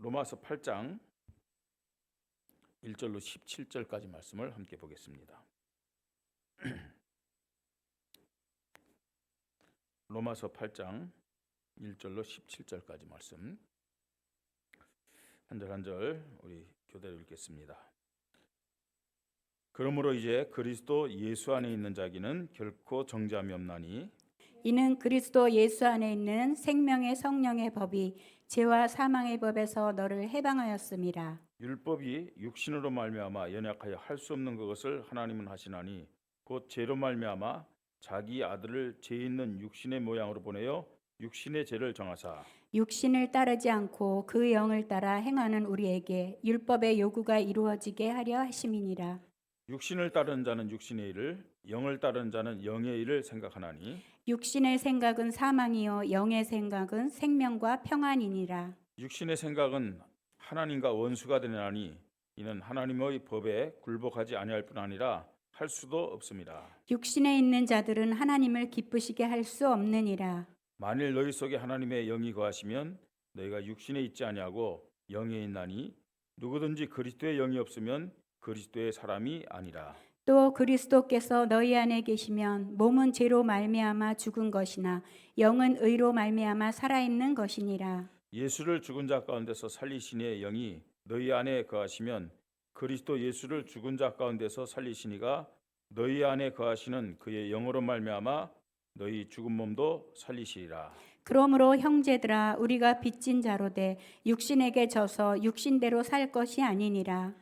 로마서 8장 1절로 17절까지 말씀을 함께 보겠습니다. 로마서 8장 1절로 17절까지 말씀 한 절 한 절 우리 교대로 읽겠습니다. 그러므로 이제 그리스도 예수 안에 있는 자기는 결코 정죄함이 없나니 이는 그리스도 예수 안에 있는 생명의 성령의 법이 죄와 사망의 법에서 너를 해방하였음이라. 율법이 육신으로 말미암아 연약하여 할 수 없는 그것을 하나님은 하시나니 곧 죄로 말미암아 자기 아들을 죄 있는 육신의 모양으로 보내어 육신의 죄를 정하사 육신을 따르지 않고 그 영을 따라 행하는 우리에게 율법의 요구가 이루어지게 하려 하심이니라. 육신을 따르는 자는 육신의 일을 영을 따르는 자는 영의 일을 생각하나니 육신의 생각은 사망이요 영의 생각은 생명과 평안이니라. 육신의 생각은 하나님과 원수가 되나니 이는 하나님의 법에 굴복하지 아니할 뿐 아니라 할 수도 없습니다. 육신에 있는 자들은 하나님을 기쁘시게 할 수 없느니라. 만일 너희 속에 하나님의 영이 거하시면 너희가 육신에 있지 아니하고 영에 있나니 누구든지 그리스도의 영이 없으면 그리스도의 사람이 아니라. 또 그리스도께서 너희 안에 계시면 몸은 죄로 말미암아 죽은 것이나 영은 의로 말미암아 살아있는 것이니라. 예수를 죽은 자 가운데서 살리시니의 영이 너희 안에 거하시면 그리스도 예수를 죽은 자 가운데서 살리시니가 너희 안에 거하시는 그의 영으로 말미암아 너희 죽은 몸도 살리시리라. 그러므로 형제들아 우리가 빚진 자로 돼 육신에게 져서 육신대로 살 것이 아니니라.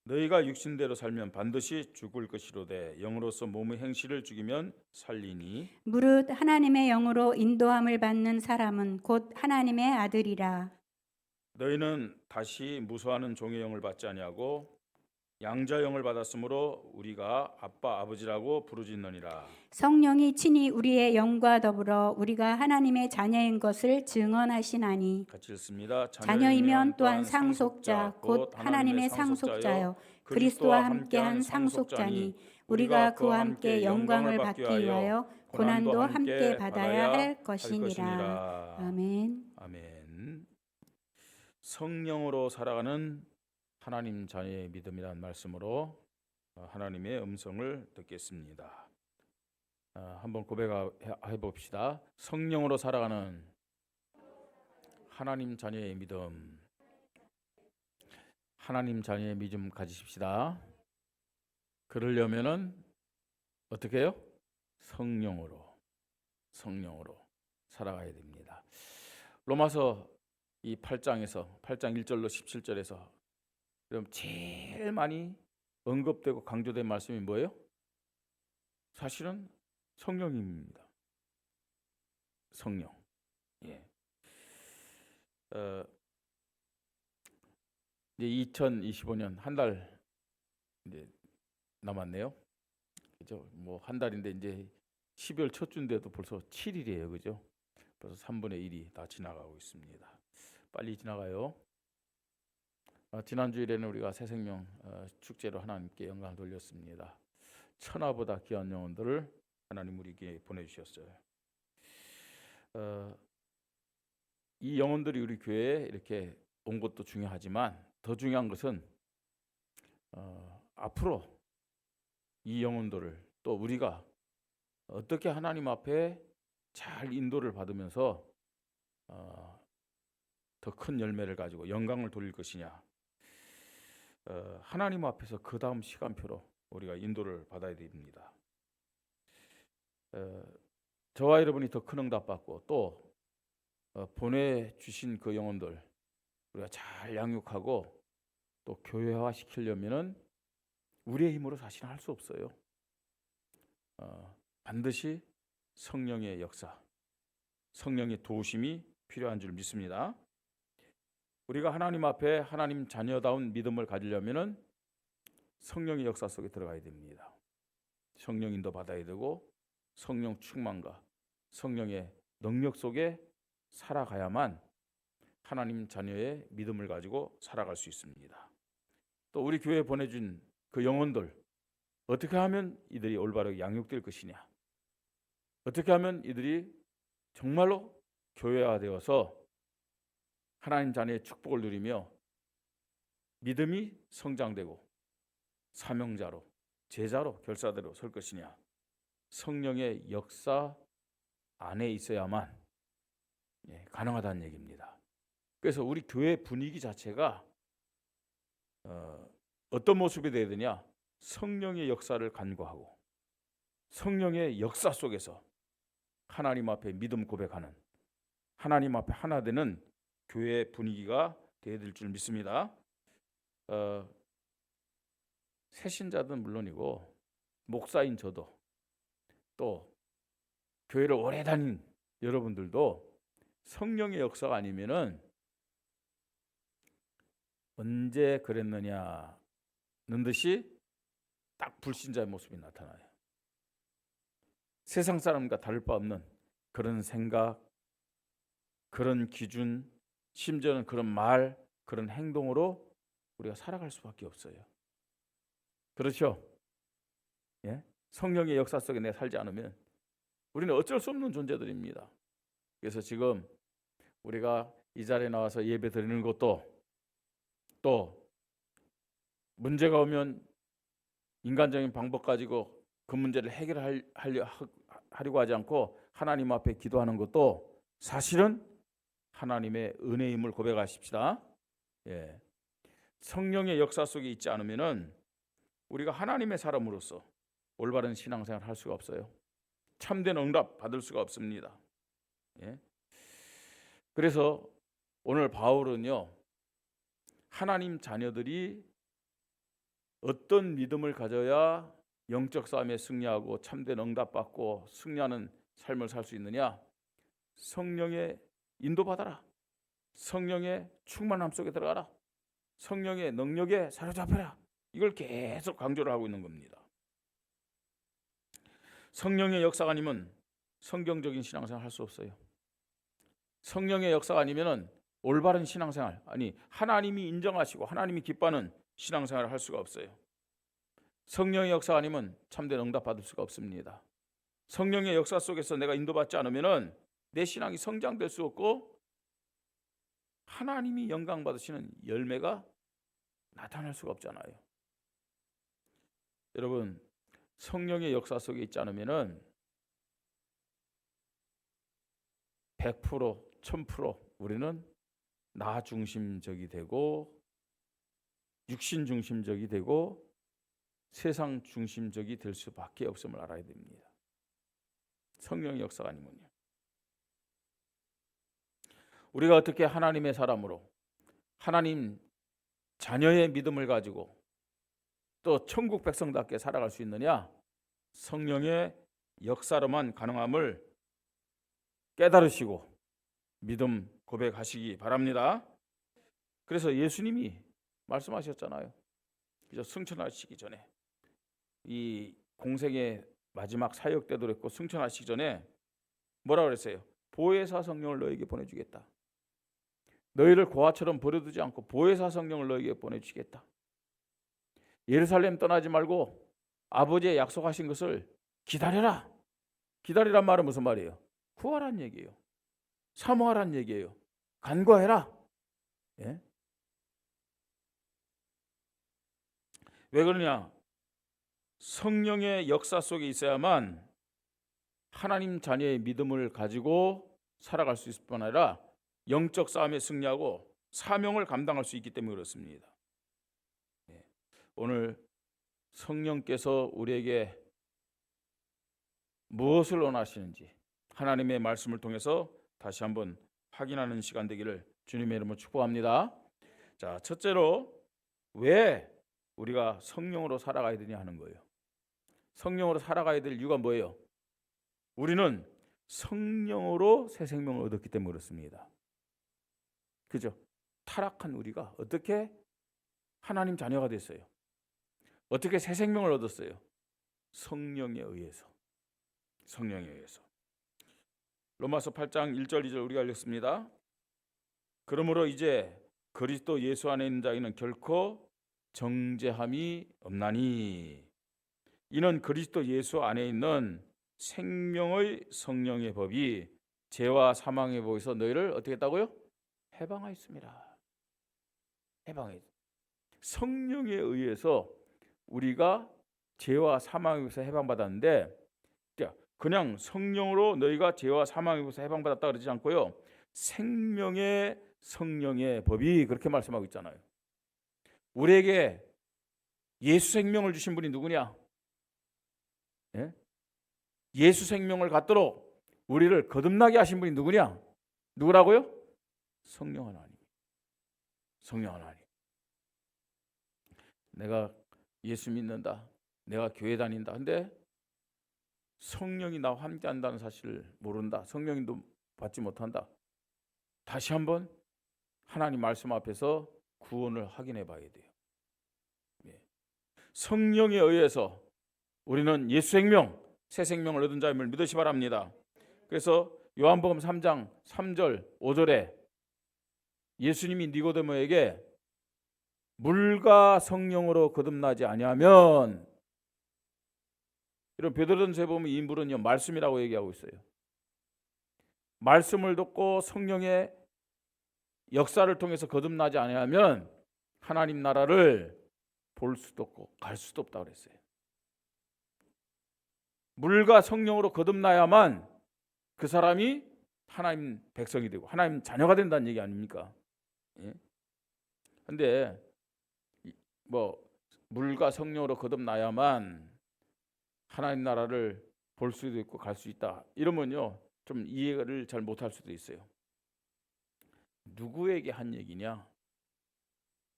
너희가 육신대로 살면 반드시 죽을 것이로되 영으로서 몸의 행실을 죽이면 살리니 무릇 하나님의 영으로 인도함을 받는 사람은 곧 하나님의 아들이라. 너희는 다시 무소하는 종의 영을 받지 아니하고 양자 영을 받았으므로 우리가 아빠 아버지라고 부르짖느니라. 성령이 친히 우리의 영과 더불어 우리가 하나님의 자녀인 것을 증언하시나니 같이 읽습니다. 자녀이면 또한 상속자 곧 하나님의 상속자요 그리스도와 함께한 상속자니 우리가 그와 함께 영광을 받기 위하여 고난도 함께 받아야 할 것이니라. 아멘. 아멘. 성령으로 살아가는 하나님 자녀의 믿음이라는 말씀으로 하나님의 음성을 듣겠습니다. 한번 고백해 봅시다. 성령으로 살아가는 하나님 자녀의 믿음. 하나님 자녀의 믿음 가지십시다. 그러려면은 어떻게 해요? 성령으로 살아가야 됩니다. 로마서 이 8장에서 8장 1절로 17절에서 그럼 제일 많이 언급되고 강조된 말씀이 뭐예요? 사실은 성령입니다. 성령. 예. 이제 2025년 한 달 이제 남았네요. 그죠? 뭐 한 달인데 이제 12월 첫 주인데도 벌써 7일이에요. 그죠? 벌써 3분의 1이 다 지나가고 있습니다. 빨리 지나가요. 지난 주일에는 우리가 새생명 축제로 하나님께 영광을 돌렸습니다. 천하보다 귀한 영혼들을 하나님 우리에게 보내주셨어요. 이 영혼들이 우리 교회에 이렇게 온 것도 중요하지만 더 중요한 것은 앞으로 이 영혼들을 또 우리가 어떻게 하나님 앞에 잘 인도를 받으면서 더 큰 열매를 가지고 영광을 돌릴 것이냐. 하나님 앞에서 그 다음 시간표로 우리가 인도를 받아야 됩니다. 저와 여러분이 더 큰 응답 받고 또 보내주신 그 영혼들 우리가 잘 양육하고 또 교회화 시키려면은 우리의 힘으로 사실은 할 수 없어요. 반드시 성령의 역사, 성령의 도우심이 필요한 줄 믿습니다. 우리가 하나님 앞에 하나님 자녀다운 믿음을 가지려면은 성령의 역사 속에 들어가야 됩니다. 성령 인도 받아야 되고 성령 충만과 성령의 능력 속에 살아가야만 하나님 자녀의 믿음을 가지고 살아갈 수 있습니다. 또 우리 교회에 보내준 그 영혼들 어떻게 하면 이들이 올바르게 양육될 것이냐, 어떻게 하면 이들이 정말로 교회화되어서 하나님 자녀의 축복을 누리며 믿음이 성장되고 사명자로 제자로 결사대로 설 것이냐? 성령의 역사 안에 있어야만 가능하다는 얘기입니다. 그래서 우리 교회 분위기 자체가 어떤 모습이 되어야 되냐? 성령의 역사를 간구하고 성령의 역사 속에서 하나님 앞에 믿음 고백하는, 하나님 앞에 하나 되는 교회 분위기가 되어야 될 줄 믿습니다. 새신자든 물론이고 목사인 저도 또 교회를 오래 다닌 여러분들도 성령의 역사가 아니면은 언제 그랬느냐는 듯이 딱 불신자의 모습이 나타나요. 세상 사람과 다를 바 없는 그런 생각, 그런 기준, 심지어는 그런 말, 그런 행동으로 우리가 살아갈 수밖에 없어요. 그렇죠? 예? 성령의 역사 속에 내가 살지 않으면 우리는 어쩔 수 없는 존재들입니다. 그래서 지금 우리가 이 자리에 나와서 예배 드리는 것도 또 문제가 오면 인간적인 방법 가지고 그 문제를 해결하려고 하지 않고 하나님 앞에 기도하는 것도 사실은 하나님의 은혜임을 고백하십시다. 예. 성령의 역사 속에 있지 않으면은 우리가 하나님의 사람으로서 올바른 신앙생활을 할 수가 없어요. 참된 응답 받을 수가 없습니다. 예. 그래서 오늘 바울은요, 하나님 자녀들이 어떤 믿음을 가져야 영적 싸움에 승리하고 참된 응답 받고 승리하는 삶을 살 수 있느냐? 성령의 인도받아라. 성령의 충만함 속에 들어가라. 성령의 능력에 사로잡혀라. 이걸 계속 강조를 하고 있는 겁니다. 성령의 역사가 아니면 성경적인 신앙생활 할 수 없어요. 성령의 역사가 아니면 올바른 신앙생활, 아니 하나님이 인정하시고 하나님이 기뻐하는 신앙생활을 할 수가 없어요. 성령의 역사가 아니면 참된 응답 받을 수가 없습니다. 성령의 역사 속에서 내가 인도받지 않으면 내 신앙이 성장될 수 없고 하나님이 영광 받으시는 열매가 나타날 수가 없잖아요. 여러분, 성령의 역사 속에 있지 않으면 100%, 1000% 우리는 나 중심적이 되고 육신 중심적이 되고 세상 중심적이 될 수밖에 없음을 알아야 됩니다. 성령의 역사가 아니면요. 우리가 어떻게 하나님의 사람으로 하나님 자녀의 믿음을 가지고 또 천국 백성답게 살아갈 수 있느냐? 성령의 역사로만 가능함을 깨달으시고 믿음 고백하시기 바랍니다. 그래서 예수님이 말씀하셨잖아요. 그저 승천하시기 전에 이 공생의 마지막 사역 때도 그랬고 승천하시기 전에 뭐라 그랬어요? 보혜사 성령을 너에게 보내주겠다. 너희를 고아처럼 버려두지 않고 보혜사 성령을 너에게 보내주시겠다. 예루살렘 떠나지 말고 아버지의 약속하신 것을 기다려라. 기다리란 말은 무슨 말이에요? 구하란 얘기예요. 사모하란 얘기예요. 간구해라. 예? 왜 그러냐? 성령의 역사 속에 있어야만 하나님 자녀의 믿음을 가지고 살아갈 수 있을 뿐 아니라 영적 싸움에 승리하고 사명을 감당할 수 있기 때문에 그렇습니다. 오늘 성령께서 우리에게 무엇을 원하시는지 하나님의 말씀을 통해서 다시 한번 확인하는 시간 되기를 주님의 이름으로 축복합니다. 자, 첫째로 왜 우리가 성령으로 살아가야 되냐 하는 거예요. 성령으로 살아가야 될 이유가 뭐예요? 우리는 성령으로 새 생명을 얻었기 때문에 그렇습니다. 그죠? 타락한 우리가 어떻게 하나님 자녀가 됐어요? 어떻게 새 생명을 얻었어요? 성령에 의해서. 성령에 의해서. 로마서 8장 1절 2절 우리가 읽습니다. 그러므로 이제 그리스도 예수 안에 있는 자에는 결코 정죄함이 없나니 이는 그리스도 예수 안에 있는 생명의 성령의 법이 죄와 사망의 법에서 너희를 어떻게 했다고요? 해방하였습니다. 성령에 의해서 우리가 죄와 사망에서 해방받았는데, 그냥 성령으로 너희가 죄와 사망에서 해방받았다 그러지 않고요, 생명의 성령의 법이 그렇게 말씀하고 있잖아요. 우리에게 예수 생명을 주신 분이 누구냐? 예? 예수 생명을 갖도록 우리를 거듭나게 하신 분이 누구냐? 누구라고요? 성령 하나님. 성령 하나님. 내가 예수 믿는다, 내가 교회 다닌다, 근데 성령이 나와 함께 한다는 사실을 모른다, 성령님도 받지 못한다. 다시 한번 하나님 말씀 앞에서 구원을 확인해 봐야 돼요. 성령에 의해서 우리는 예수 생명, 새 생명을 얻은 자임을 믿으시 바랍니다. 그래서 요한복음 3장 3절 5절에 예수님이 니고데모에게 물과 성령으로 거듭나지 아니하면, 이런 베드로전서에 보면 이 물은요 말씀이라고 얘기하고 있어요. 말씀을 듣고 성령의 역사를 통해서 거듭나지 아니하면 하나님 나라를 볼 수도 없고 갈 수도 없다 그랬어요. 물과 성령으로 거듭나야만 그 사람이 하나님 백성이 되고 하나님 자녀가 된다는 얘기 아닙니까? 그런데 물과 성령으로 거듭나야만 하나님 나라를 볼 수도 있고 갈 수 있다, 이러면요 좀 이해를 잘 못할 수도 있어요. 누구에게 한 얘기냐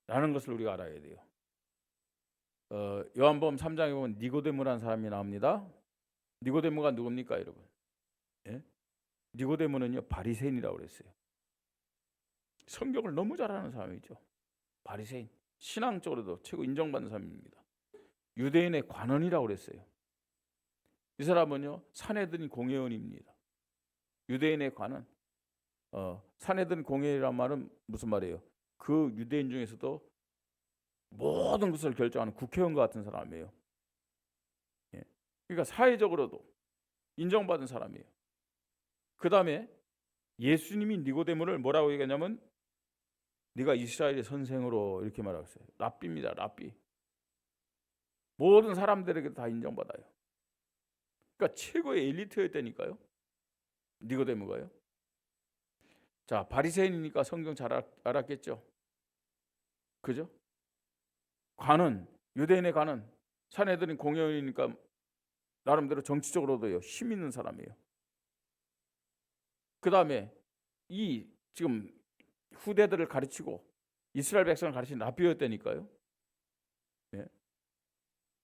라는 것을 우리가 알아야 돼요. 요한복음 3장에 보면 니고데모라는 사람이 나옵니다. 니고데모가 누굽니까 여러분? 니고데모는요 바리새인이라고 그랬어요. 성경을 너무 잘하는 사람이죠. 바리새인, 신앙적으로도 최고 인정받는 사람입니다. 유대인의 관원이라고 그랬어요. 이 사람은요 산헤드린 공회원입니다. 유대인의 관원. 산헤드린 공회라는 말은 무슨 말이에요? 그 유대인 중에서도 모든 것을 결정하는 국회의원과 같은 사람이에요. 그러니까 사회적으로도 인정받은 사람이에요. 그 다음에 예수님이 니고데모를 뭐라고 얘기하냐면 네가 이스라엘의 선생으로 이렇게 말하고 있어요. 랍비입니다. 랍비. 모든 사람들에게 다 인정받아요. 그러니까 최고의 엘리트였다니까요. 니고데모가요. 자, 바리새인이니까 성경 잘 알았겠죠. 그죠? 관은, 유대인의 관은, 산헤드린 공회원이니까 나름대로 정치적으로도요 힘 있는 사람이에요. 그 다음에 이 지금 후대들을 가르치고 이스라엘 백성을 가르치는 랍비였다니까요.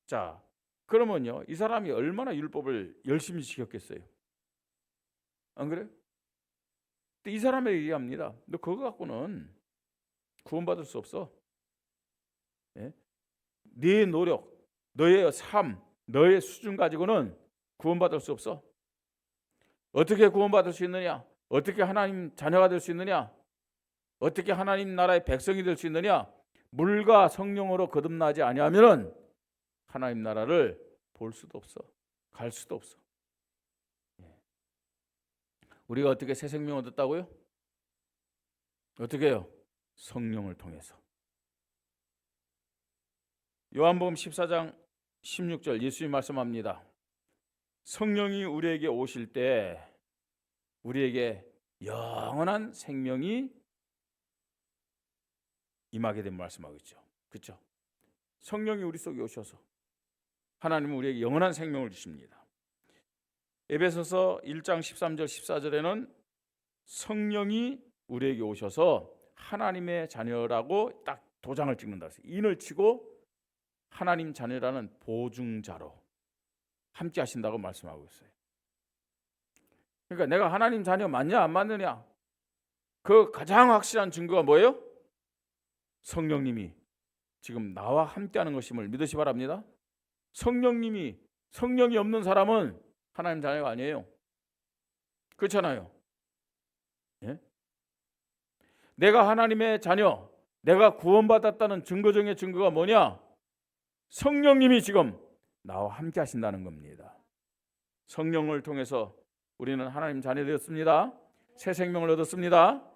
자, 그러면요 이 사람이 얼마나 율법을 열심히 지켰겠어요? 안 그래요? 이 사람에게 얘기합니다. 너 그거 갖고는 구원받을 수 없어. 네 노력, 너의 삶, 너의 수준 가지고는 구원받을 수 없어. 어떻게 구원받을 수 있느냐? 어떻게 하나님 자녀가 될 수 있느냐? 어떻게 하나님 나라의 백성이 될 수 있느냐? 물과 성령으로 거듭나지 아니하면 하나님 나라를 볼 수도 없어. 갈 수도 없어. 우리가 어떻게 새 생명 얻었다고요? 어떻게 해요? 성령을 통해서. 요한복음 14장 16절 예수님 말씀합니다. 성령이 우리에게 오실 때 우리에게 영원한 생명이 임하게 된 말씀하고 있죠. 그렇죠? 성령이 우리 속에 오셔서 하나님은 우리에게 영원한 생명을 주십니다. 에베소서 1장 13절 14절에는 성령이 우리에게 오셔서 하나님의 자녀라고 딱 도장을 찍는다. 인을 치고 하나님 자녀라는 보증자로 함께 하신다고 말씀하고 있어요. 그러니까 내가 하나님 자녀 맞냐 안 맞느냐, 그 가장 확실한 증거가 뭐예요? 성령님이 지금 나와 함께 하는 것임을 믿으시 바랍니다. 성령이 없는 사람은 하나님 자녀가 아니에요. 그렇잖아요. 내가 하나님의 자녀, 내가 구원받았다는 증거 중의 증거가 뭐냐? 성령님이 지금 나와 함께 하신다는 겁니다. 성령을 통해서 우리는 하나님 자녀 되었습니다. 새 생명을 얻었습니다.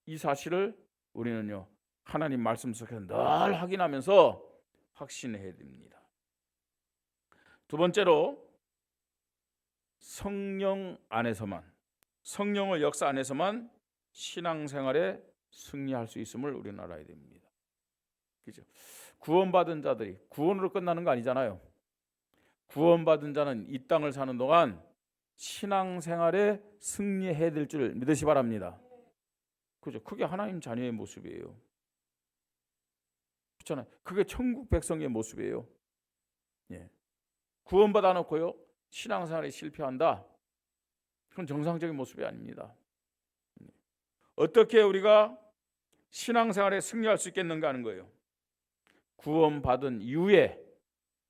이 사실을 우리는요 하나님 말씀 속에서 늘 확인하면서 확신해야 됩니다. 두 번째로 성령 안에서만, 성령의 역사 안에서만 신앙생활에 승리할 수 있음을 우리는 알아야 됩니다. 그죠? 구원받은 자들이 구원으로 끝나는 거 아니잖아요. 구원받은 자는 이 땅을 사는 동안 신앙생활에 승리해야 될 줄 믿으시 바랍니다. 그죠? 그게 하나님 자녀의 모습이에요. 그렇잖아요. 그게 천국 백성의 모습이에요. 예. 구원받아 놓고요 신앙생활에 실패한다. 그건 정상적인 모습이 아닙니다. 어떻게 우리가 신앙생활에 승리할 수 있겠는가 하는 거예요. 구원받은 이후에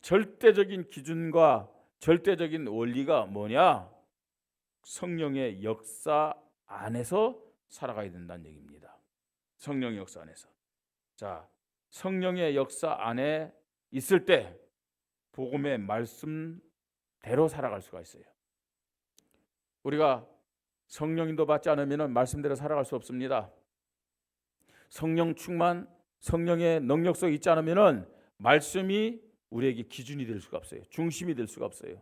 절대적인 기준과 절대적인 원리가 뭐냐? 성령의 역사 안에서 살아가야 된다는 얘기입니다. 성령의 역사 안에서. 자, 성령의 역사 안에 있을 때 복음의 말씀대로 살아갈 수가 있어요. 우리가 성령인도 받지 않으면 말씀대로 살아갈 수 없습니다. 성령 충만, 성령의 능력 속에 있지 않으면 말씀이 우리에게 기준이 될 수가 없어요. 중심이 될 수가 없어요.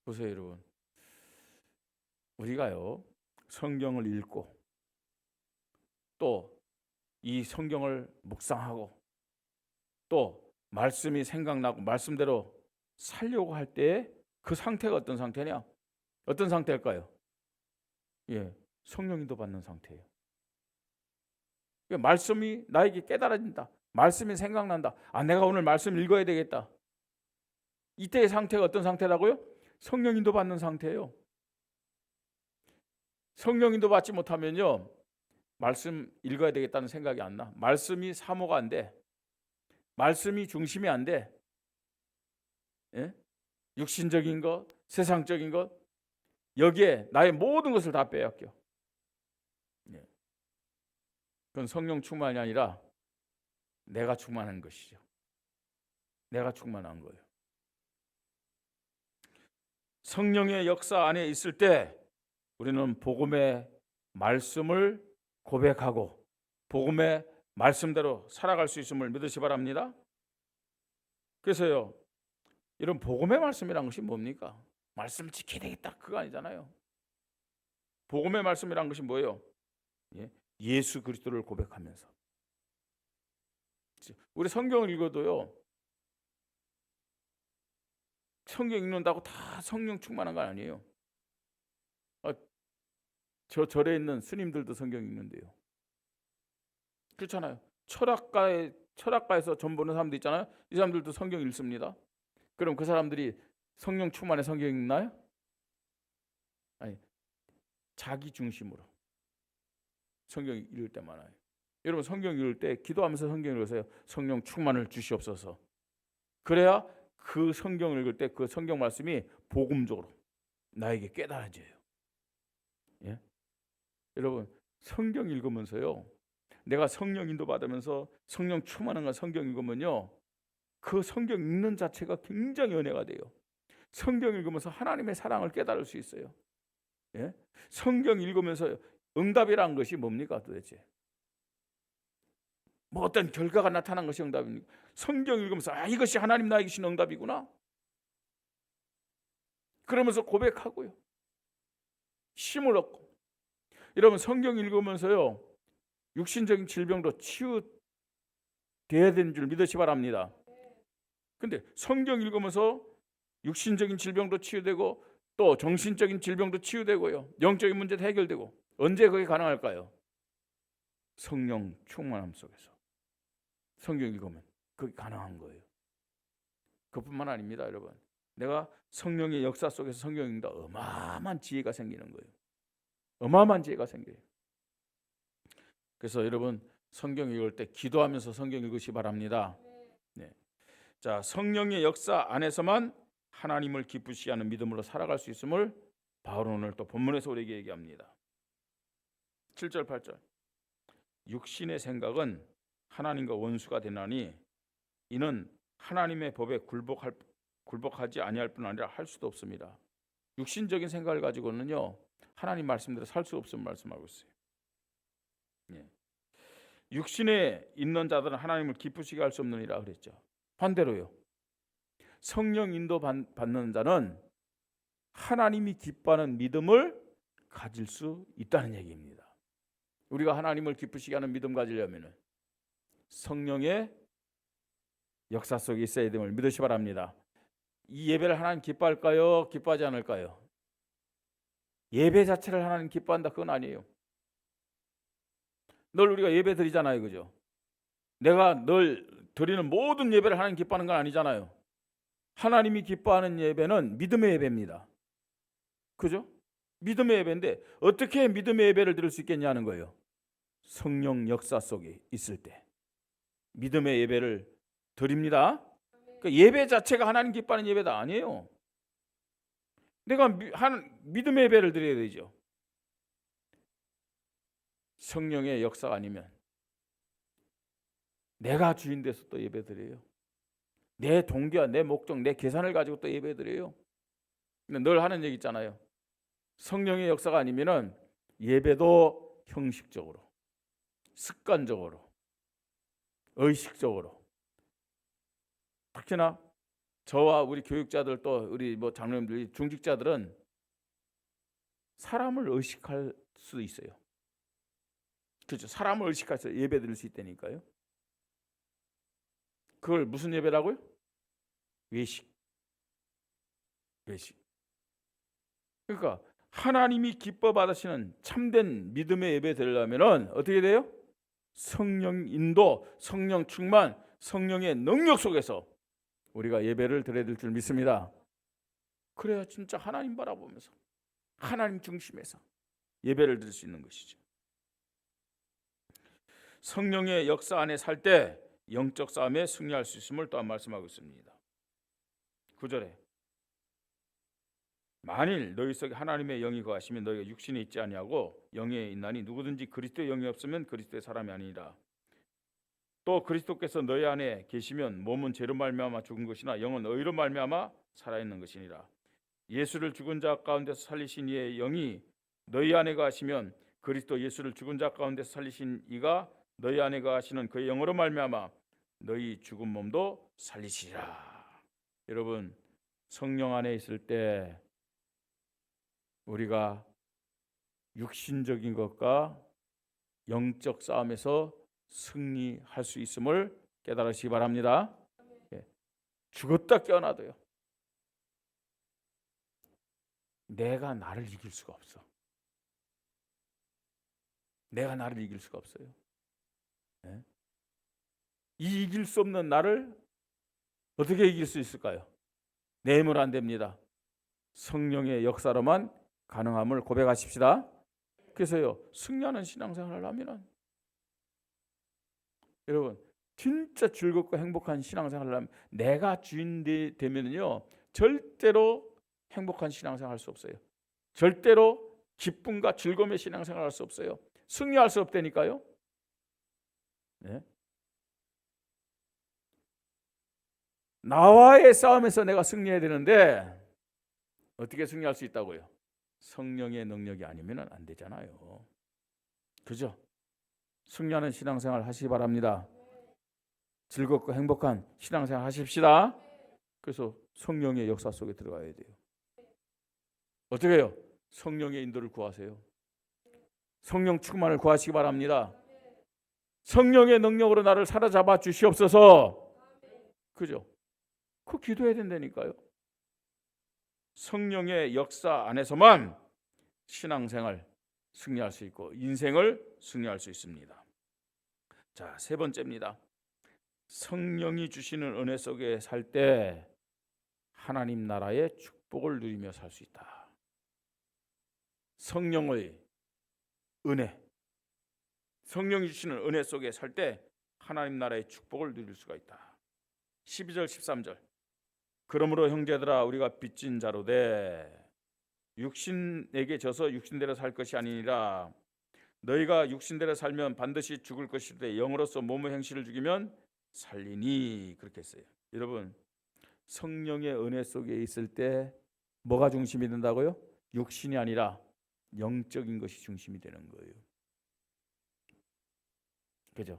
보세요, 여러분. 우리가요 성경을 읽고 또 이 성경을 묵상하고 또 말씀이 생각나고 말씀대로 살려고 할 때 그 상태가 어떤 상태냐? 어떤 상태일까요? 예, 성령인도 받는 상태예요. 말씀이 나에게 깨달아진다. 말씀이 생각난다. 아, 내가 오늘 말씀 읽어야 되겠다. 이때의 상태가 어떤 상태라고요? 성령인도 받는 상태예요. 성령인도 받지 못하면요 말씀 읽어야 되겠다는 생각이 안 나. 말씀이 사모가 안 돼. 말씀이 중심이 안 돼. 예? 육신적인 것, 세상적인 것 여기에 나의 모든 것을 다 빼앗겨. 예. 그건 성령 충만이 아니라 내가 충만한 것이죠. 내가 충만한 거예요. 성령의 역사 안에 있을 때 우리는 복음의 말씀을 고백하고 복음의 말씀대로 살아갈 수 있음을 믿으시 바랍니다. 그래서요 이런 복음의 말씀이란 것이 뭡니까? 말씀을 지켜야 되겠다 그거 아니잖아요. 복음의 말씀이란 것이 뭐예요? 예수 그리스도를 고백하면서. 우리 성경을 읽어도요 성경 읽는다고 다 성령 충만한 건 아니에요. 저 절에 있는 스님들도 성경 읽는데요. 그렇잖아요. 철학가에서 전 보는 사람도 있잖아요. 이 사람들도 성경 읽습니다. 그럼 그 사람들이 성령 충만의 성경 읽나요? 아니, 자기 중심으로 성경 읽을 때 많아요. 여러분 성경 읽을 때 기도하면서 성경 읽으세요. 성령 충만을 주시옵소서. 그래야 그 성경을 읽을 때 그 성경 말씀이 복음적으로 나에게 깨달아져요. 예? 여러분 성경 읽으면서요 내가 성령 인도 받으면서 성령 충만한 성경 읽으면요 그 성경 읽는 자체가 굉장히 은혜가 돼요. 성경 읽으면서 하나님의 사랑을 깨달을 수 있어요. 예? 성경 읽으면서 응답이라는 것이 뭡니까 도대체? 뭐 어떤 결과가 나타난 것이 응답입니까? 성경 읽으면서 아 이것이 하나님 나에게 주신 응답이구나. 그러면서 고백하고요. 힘을 얻고. 여러분 성경 읽으면서요. 육신적인 질병도 치유돼야 되는 줄 믿으시 바랍니다. 근데 성경 읽으면서 육신적인 질병도 치유되고 또 정신적인 질병도 치유되고요. 영적인 문제도 해결되고 언제 그게 가능할까요? 성령 충만함 속에서. 성경 읽으면 그게 가능한 거예요. 그뿐만 아닙니다, 여러분. 내가 성령의 역사 속에서 성경 읽는다 어마어마한 지혜가 생기는 거예요. 어마어마한 지혜가 생겨요. 그래서 여러분 성경 읽을 때 기도하면서 성경 읽으시 바랍니다. 네. 자, 성령의 역사 안에서만 하나님을 기쁘시게 하는 믿음으로 살아갈 수 있음을 바울은 오늘 또 본문에서 우리에게 얘기합니다. 7절 8절 육신의 생각은 하나님과 원수가 되나니 이는 하나님의 법에 굴복하지 아니할 뿐 아니라 할 수도 없습니다. 육신적인 생각을 가지고는요 하나님 말씀대로 살 수 없음을 말씀하고 있어요. 육신에 있는 자들은 하나님을 기쁘시게 할 수 없느니라 그랬죠. 반대로요. 성령 인도 받는 자는 하나님이 기뻐하는 믿음을 가질 수 있다는 얘기입니다. 우리가 하나님을 기쁘시게 하는 믿음 가지려면 성령의 역사 속에 있어야 됨을 믿으시 바랍니다. 이 예배를 하나님 기뻐할까요? 기뻐하지 않을까요? 예배 자체를 하나님 기뻐한다 그건 아니에요. 늘 우리가 예배 드리잖아요, 그죠? 내가 늘 드리는 모든 예배를 하나님 기뻐하는 건 아니잖아요. 하나님이 기뻐하는 예배는 믿음의 예배입니다. 그죠? 믿음의 예배인데 어떻게 믿음의 예배를 드릴 수 있겠냐는 거예요. 성령 역사 속에 있을 때 믿음의 예배를 드립니다. 그러니까 예배 자체가 하나님 기뻐하는 예배가 아니에요. 내가 믿음의 예배를 드려야 되죠. 성령의 역사가 아니면 내가 주인 돼서 또 예배 드려요. 내 동기와 내 목적, 내 계산을 가지고 또 예배 드려요. 늘 하는 얘기 있잖아요. 성령의 역사가 아니면은 예배도 형식적으로, 습관적으로, 의식적으로. 특히나 저와 우리 교육자들 또 우리 장로님들, 중직자들은 사람을 의식할 수 있어요. 그렇죠. 사람을 의식해서 예배 드릴 수 있다니까요. 그걸 무슨 예배라고요? 외식. 그러니까 하나님이 기뻐 받으시는 참된 믿음의 예배 드리려면은 어떻게 돼요? 성령 인도, 성령 충만, 성령의 능력 속에서 우리가 예배를 드려야 될 줄 믿습니다. 그래야 진짜 하나님 바라보면서 하나님 중심에서 예배를 드릴 수 있는 것이죠. 성령의 역사 안에 살 때 영적 싸움에 승리할 수 있음을 또한 말씀하고 있습니다. 9절에 만일 너희 속에 하나님의 영이 거하시면 너희가 육신에 있지 아니하고 영에 있나니 누구든지 그리스도의 영이 없으면 그리스도의 사람이 아니니라. 또 그리스도께서 너희 안에 계시면 몸은 죄로 말미암아 죽은 것이나 영은 의로 말미암아 살아있는 것이니라. 예수를 죽은 자 가운데서 살리신 이의 영이 너희 안에 거하시면 그리스도 예수를 죽은 자 가운데서 살리신 이가 너희 안에 거하시는 그의 영으로 말미암아 너희 죽은 몸도 살리시리라. 여러분, 성령 안에 있을 때 우리가 육신적인 것과 영적 싸움에서 승리할 수 있음을 깨달으시기 바랍니다. 죽었다 깨어나도요. 내가 나를 이길 수가 없어. 내가 나를 이길 수가 없어요. 이 이길 수 없는 나를 어떻게 이길 수 있을까요? 내 힘으로 안 됩니다. 성령의 역사로만 가능함을 고백하십시다. 그래서요, 승리하는 신앙생활을 하면은 여러분 진짜 즐겁고 행복한 신앙생활을 하면 내가 주인 되면은요 절대로 행복한 신앙생활 할 수 없어요. 절대로 기쁨과 즐거움의 신앙생활 할 수 없어요. 승리할 수 없다니까요. 네? 나와의 싸움에서 내가 승리해야 되는데 어떻게 승리할 수 있다고요? 성령의 능력이 아니면 안 되잖아요. 그죠? 승리하는 신앙생활 하시기 바랍니다. 즐겁고 행복한 신앙생활 하십시다. 그래서 성령의 역사 속에 들어가야 돼요. 어떻게 해요? 성령의 인도를 구하세요. 성령 충만을 구하시기 바랍니다. 성령의 능력으로 나를 사로잡아 주시옵소서. 그죠? 그 기도해야 된다니까요. 성령의 역사 안에서만 신앙생활 승리할 수 있고 인생을 승리할 수 있습니다. 자, 세 번째입니다. 성령이 주시는 은혜 속에 살 때 하나님 나라의 축복을 누리며 살 수 있다. 성령의 은혜, 성령이 주시는 은혜 속에 살 때 하나님 나라의 축복을 누릴 수가 있다. 12절 13절 그러므로 형제들아 우리가 빚진 자로 돼 육신에게 져서 육신대로 살 것이 아니니라. 너희가 육신대로 살면 반드시 죽을 것이되 영으로서 몸의 행실을 죽이면 살리니. 그렇게 했어요. 여러분, 성령의 은혜 속에 있을 때 뭐가 중심이 된다고요? 육신이 아니라 영적인 것이 중심이 되는 거예요. 그죠?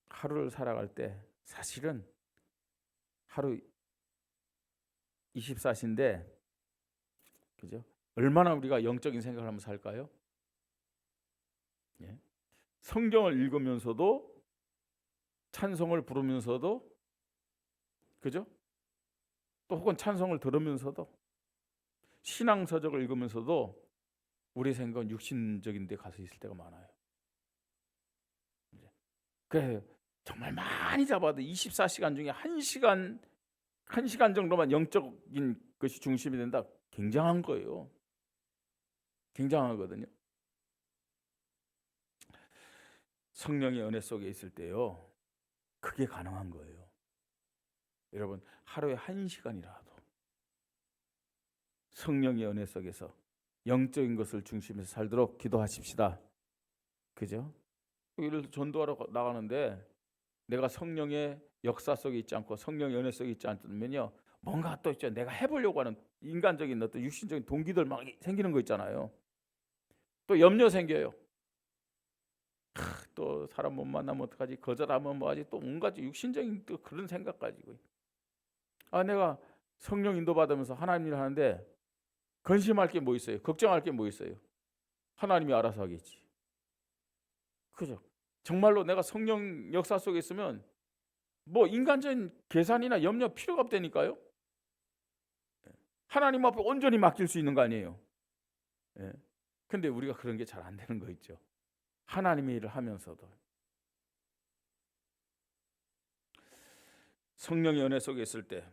하루를 살아갈 때 사실은 하루 24시인데, 그죠? 얼마나 우리가 영적인 생각을 하면서 살까요? 예. 성경을 읽으면서도, 찬송을 부르면서도, 그죠? 또 혹은 찬송을 들으면서도, 신앙서적을 읽으면서도 우리 생각은 육신적인 데 가서 있을 때가 많아요. 그래, 정말 많이 잡아도 24시간 중에 1시간 정도만 영적인 것이 중심이 된다. 굉장한 거예요. 굉장하거든요. 성령의 은혜 속에 있을 때요, 그게 가능한 거예요. 여러분, 하루에 1시간이라도 성령의 은혜 속에서 영적인 것을 중심에서 살도록 기도하십시다. 그죠? 예를 들어 전도하러 나가는데 내가 성령의 역사 속에 있지 않고 성령의 은혜 속에 있지 않으면요, 뭔가 또 있죠. 내가 해보려고 하는 인간적인 어떤 육신적인 동기들 막 생기는 거 있잖아요. 또 염려 생겨요. 또 사람 못 만나면 어떡하지? 거절하면 뭐하지? 또 온갖 육신적인 또 그런 생각 가지고, 내가 성령 인도 받으면서 하나님 일을 하는데 근심할 게 뭐 있어요? 걱정할 게 뭐 있어요? 하나님이 알아서 하겠지. 그죠? 정말로 내가 성령 역사 속에 있으면 뭐 인간적인 계산이나 염려 필요가 없다니까요. 하나님 앞에 온전히 맡길 수 있는 거 아니에요. 예. 근데 우리가 그런 게 잘 안 되는 거 있죠. 하나님의 일을 하면서도 성령의 은혜 속에 있을 때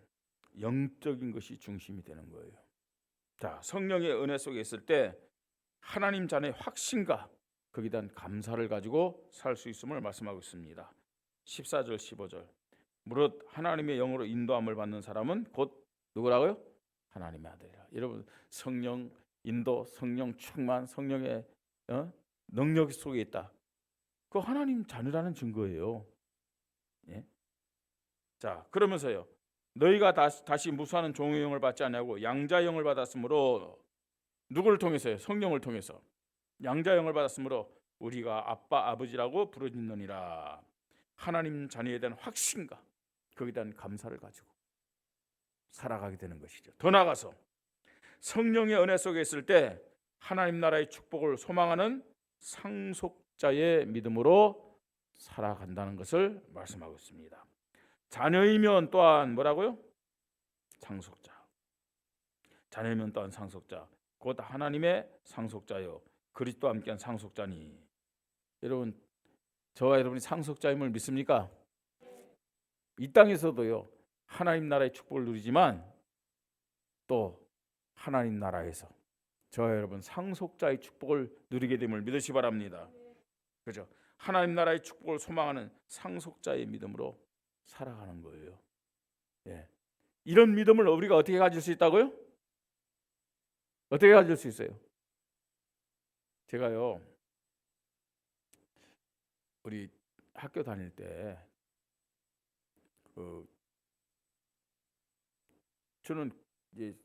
영적인 것이 중심이 되는 거예요. 자, 성령의 은혜 속에 있을 때 하나님 자녀의 확신과 거기에 대한 감사를 가지고 살 수 있음을 말씀하고 있습니다. 14절 15절. 무릇 하나님의 영으로 인도함을 받는 사람은 곧 누구라고요? 하나님의 아들이라. 여러분, 성령 인도, 성령 충만, 성령의 능력 속에 있다. 그 하나님 자녀라는 증거예요. 예? 자, 그러면서요, 너희가 다시 무수하는 종의 영을 받지 않냐고 양자 영을 받았으므로, 누구를 통해서요? 성령을 통해서 양자 영을 받았으므로 우리가 아빠 아버지라고 부르짖느니라. 하나님 자녀에 대한 확신과 거기에 대한 감사를 가지고 살아가게 되는 것이죠. 더 나아가서 성령의 은혜 속에 있을 때 하나님 나라의 축복을 소망하는 상속자의 믿음으로 살아간다는 것을 말씀하고 있습니다. 자녀이면 또한 뭐라고요? 상속자. 자녀이면 또한 상속자. 곧 하나님의 상속자요 그리스도와 함께한 상속자니. 여러분, 저와 여러분이 상속자임을 믿습니까? 이 땅에서도요, 하나님 나라의 축복을 누리지만 또 하나님 나라에서 저와 여러분 상속자의 축복을 누리게 됨을 믿으시 바랍니다. 그죠? 하나님 나라의 축복을 소망하는 상속자의 믿음으로 살아가는 거예요. 예. 이런 믿음을 우리가 어떻게 가질 수 있다고요? 어떻게 가질 수 있어요? 제가요, 우리 학교 다닐 때 저는 이제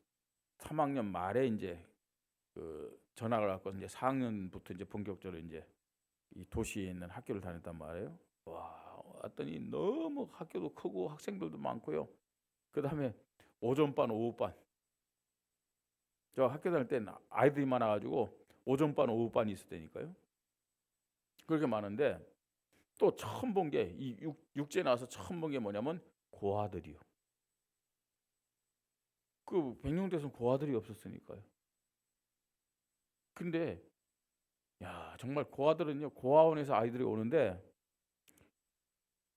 3학년 말에 이제 전학을 왔고 이제 4학년부터 이제 본격적으로 이제 이 도시에 있는 학교를 다녔단 말이에요. 와, 왔더니 너무 학교도 크고 학생들도 많고요. 그다음에 오전반, 오후반. 저 학교 다닐 때는 아이들이 많아가지고 오전반, 오후반이 있었다니까요. 그렇게 많은데 또 처음 본 게 이 육지에 나와서 처음 본 게 뭐냐면 고아들이요. 그 백령대에서는 고아들이 없었으니까요. 근데 야, 정말 고아들은요, 고아원에서 아이들이 오는데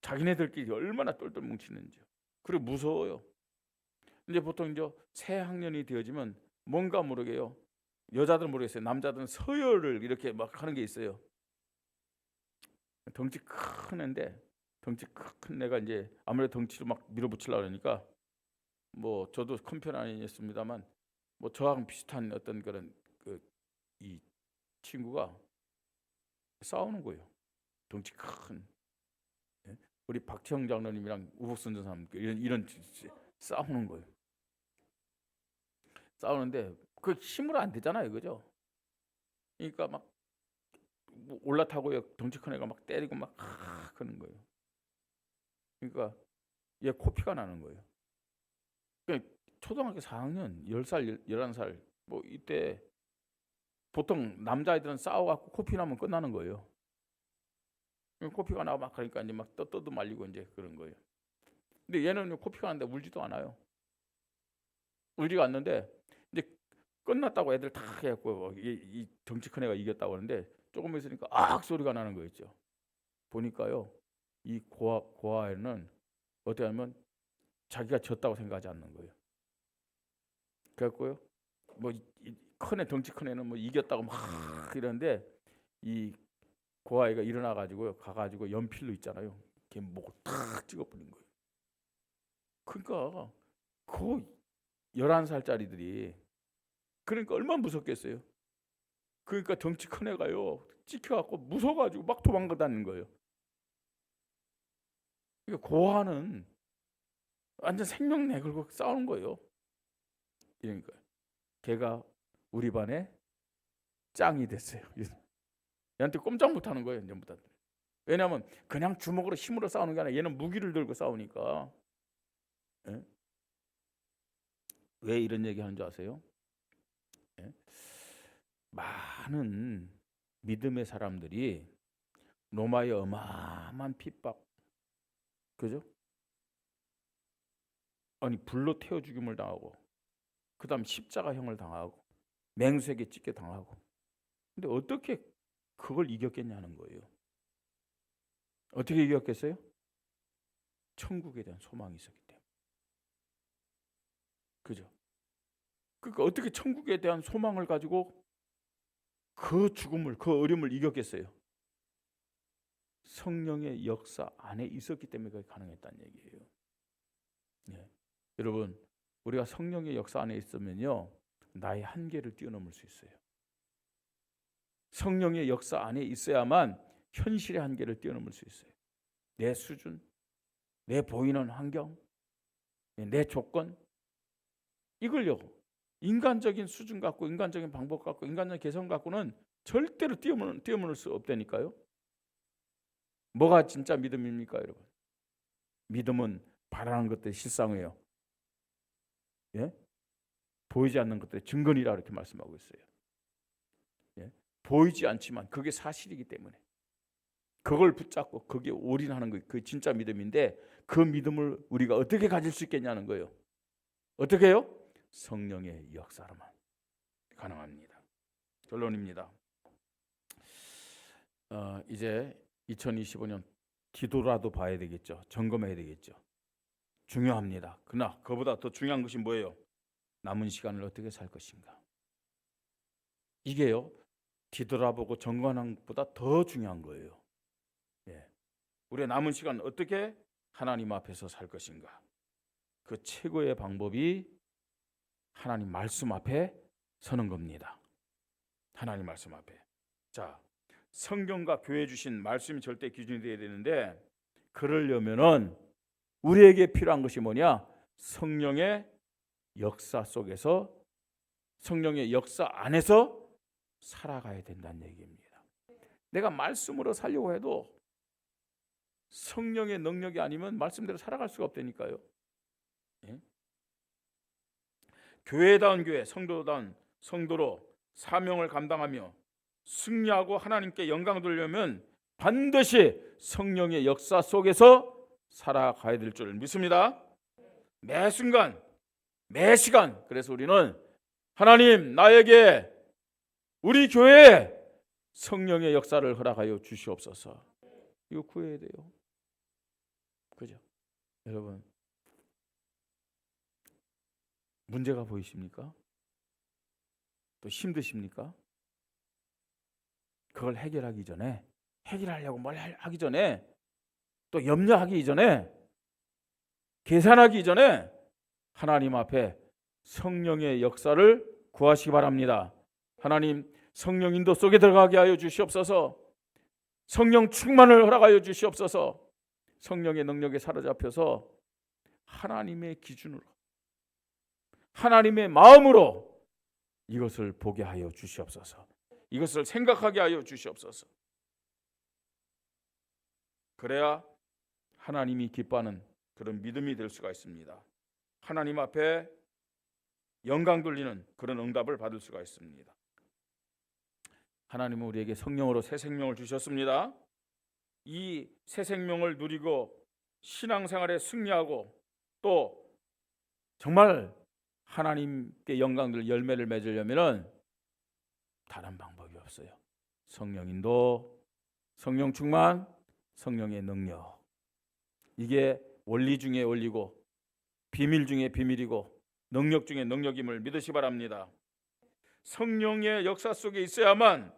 자기네들끼리 얼마나 똘똘 뭉치는지요. 그리고 무서워요. 이제 보통 이제 새 학년이 되어지면 뭔가 모르게요, 여자들은 모르겠어요, 남자들은 서열을 이렇게 막 하는 게 있어요. 덩치 큰 애인데, 덩치 큰 애가 이제 아무래도 덩치로 막 밀어붙이려고 그러니까 뭐 저도 큰 편 아니었습니다만 뭐 저하고 비슷한 어떤 그런 이 친구가 싸우는 거예요. 덩치 큰. 예? 우리 박태영 장로님이랑 우복순 전사님 이런 싸우는 거예요. 싸우는데 그 힘으로 안 되잖아요, 그죠? 그러니까 막 올라타고요. 덩치 큰 애가 막 때리고 막 그러는 거예요. 그러니까 얘 코피가 나는 거예요. 그러니까 초등학교 4학년 10살 11살 뭐 이때 보통 남자애들은 싸워갖고 코피 나면 끝나는 거예요. 코피가 나고 막 그러니까 이제 막 떠도 말리고 이제 그런 거예요. 근데 얘는 코피가 나는데 울지도 않아요. 울지가 않는데 이제 끝났다고 애들 다 해갖고 이 덩치 큰 애가 이겼다고 하는데 조금 있으니까 악 소리가 나는 거 있죠. 보니까요 이 고아에는 어떻게 하면 자기가 졌다고 생각하지 않는 거예요. 그래갖고요 뭐 큰 애 덩치 큰 애는 뭐 이겼다고 막 이러는데 이 고아이가 일어나가지고 가가지고 연필로 있잖아요. 걔 목을 탁 찍어버린 거예요. 그러니까 그 11살짜리들이 그러니까 얼마나 무섭겠어요. 그러니까 덩치 큰 애가요 찍혀갖고 무서워가지고 막 도망가다는 거예요. 그러니까 고아는 완전 생명 내걸고 싸우는 거예요. 그러니까 걔가 우리 반에 짱이 됐어요. 얘한테 꼼짝 못하는 거예요. 전부터. 왜냐하면 그냥 주먹으로 힘으로 싸우는 게 아니라 얘는 무기를 들고 싸우니까. 예? 왜 이런 얘기하는 줄 아세요? 예? 많은 믿음의 사람들이 로마의 어마어마한 핍박, 그죠? 아니 불로 태워 죽임을 당하고, 그다음 십자가형을 당하고, 맹수에게 찢겨 당하고. 근데 어떻게 그걸 이겼겠냐는 거예요. 어떻게 이겼겠어요? 천국에 대한 소망이 있었기 때문에. 그죠? 그러니까 어떻게 천국에 대한 소망을 가지고 그 죽음을, 그 어려움을 이겼겠어요? 성령의 역사 안에 있었기 때문에 그게 가능했다는 얘기예요. 예. 여러분, 우리가 성령의 역사 안에 있으면요, 나의 한계를 뛰어넘을 수 있어요. 성령의 역사 안에 있어야만 현실의 한계를 뛰어넘을 수 있어요. 내 수준, 내 보이는 환경, 내 조건, 이걸요 인간적인 수준 갖고, 인간적인 방법 갖고, 인간적인 개성 갖고는 절대로 뛰어넘을 수 없다니까요. 뭐가 진짜 믿음입니까, 여러분? 믿음은 바라는 것들의 실상이에요. 예? 보이지 않는 것들의 증거니라 이렇게 말씀하고 있어요. 예? 보이지 않지만 그게 사실이기 때문에 그걸 붙잡고 거기에 올인하는 거, 그게 진짜 믿음인데, 그 믿음을 우리가 어떻게 가질 수 있겠냐는 거예요. 어떻게 해요? 성령의 역사로만 가능합니다. 결론입니다. 이제 2025년 뒤돌아도 봐야 되겠죠. 점검해야 되겠죠. 중요합니다. 그러나 그보다 더 중요한 것이 뭐예요? 남은 시간을 어떻게 살 것인가. 이게요, 뒤돌아보고 점검하는 것보다 더 중요한 거예요. 예. 우리의 남은 시간 어떻게 하나님 앞에서 살 것인가. 그 최고의 방법이 하나님 말씀 앞에 서는 겁니다. 하나님 말씀 앞에. 자, 성경과 교회 주신 말씀이 절대 기준이 되어야 되는데, 그러려면은 우리에게 필요한 것이 뭐냐? 성령의 역사 속에서, 성령의 역사 안에서 살아가야 된다는 얘기입니다. 내가 말씀으로 살려고 해도 성령의 능력이 아니면 말씀대로 살아갈 수가 없다니까요. 예? 교회다운 교회, 성도다운 성도로 사명을 감당하며 승리하고 하나님께 영광 돌려면 반드시 성령의 역사 속에서 살아가야 될 줄 믿습니다. 매 순간, 매 시간. 그래서 우리는 하나님, 나에게 우리 교회에 성령의 역사를 허락하여 주시옵소서. 이거 구해야 돼요. 그죠? 여러분, 문제가 보이십니까? 또 힘드십니까? 그걸 해결하기 전에, 해결하려고 뭘 하기 전에, 또 염려하기 이전에, 계산하기 이전에 하나님 앞에 성령의 역사를 구하시기 바랍니다. 하나님, 성령 인도 속에 들어가게 하여 주시옵소서. 성령 충만을 허락하여 주시옵소서. 성령의 능력에 사로잡혀서 하나님의 기준으로, 하나님의 마음으로 이것을 보게 하여 주시옵소서. 이것을 생각하게 하여 주시옵소서. 그래야 하나님이 기뻐하는 그런 믿음이 될 수가 있습니다. 하나님 앞에 영광 돌리는 그런 응답을 받을 수가 있습니다. 하나님은 우리에게 성령으로 새 생명을 주셨습니다. 이 새 생명을 누리고 신앙생활에 승리하고 또 정말 하나님께 영광들 열매를 맺으려면은 다른 방법이 없어요. 성령 인도, 성령 충만, 성령의 능력. 이게 원리 중에 원리고 비밀 중에 비밀이고 능력 중에 능력임을 믿으시 바랍니다. 성령의 역사 속에 있어야만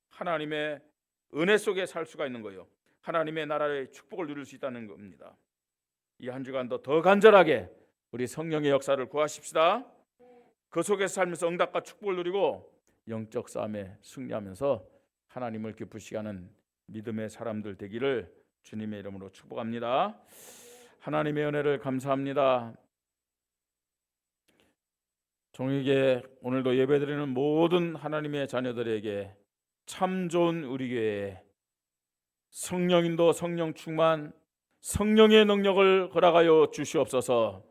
하나님의 은혜 속에 살 수가 있는 거예요. 하나님의 나라의 축복을 누릴 수 있다는 겁니다. 이 한 주간도 더 간절하게 우리 성령의 역사를 구하십시다. 그 속에서 살면서 응답과 축복을 누리고 영적 싸움에 승리하면서 하나님을 기쁘시게 하는 믿음의 사람들 되기를 주님의 이름으로 축복합니다. 하나님의 은혜를 감사합니다. 종에게 오늘도 예배드리는 모든 하나님의 자녀들에게 참 좋은 우리 교회에 성령인도 성령 충만 성령의 능력을 허락하여 주시옵소서.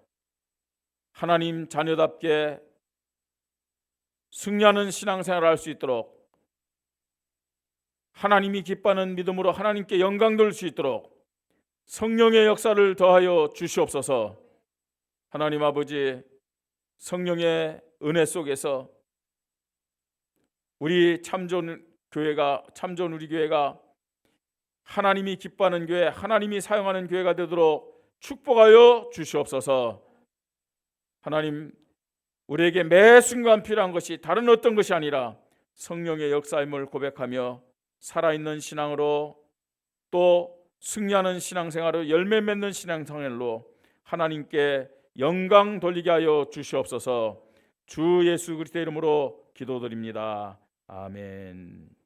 하나님 자녀답게 승리하는 신앙생활을 할 수 있도록 하나님이 기뻐하는 믿음으로 하나님께 영광 돌릴 수 있도록 성령의 역사를 더하여 주시옵소서. 하나님 아버지, 성령의 은혜 속에서 우리 참 좋은 우리 교회가 하나님이 기뻐하는 교회, 하나님이 사용하는 교회가 되도록 축복하여 주시옵소서. 하나님, 우리에게 매 순간 필요한 것이 다른 어떤 것이 아니라 성령의 역사임을 고백하며 살아있는 신앙으로 또 승리하는 신앙생활로 열매 맺는 신앙생활로 하나님께 영광 돌리게 하여 주시옵소서. 주 예수 그리스도의 이름으로 기도드립니다. 아멘.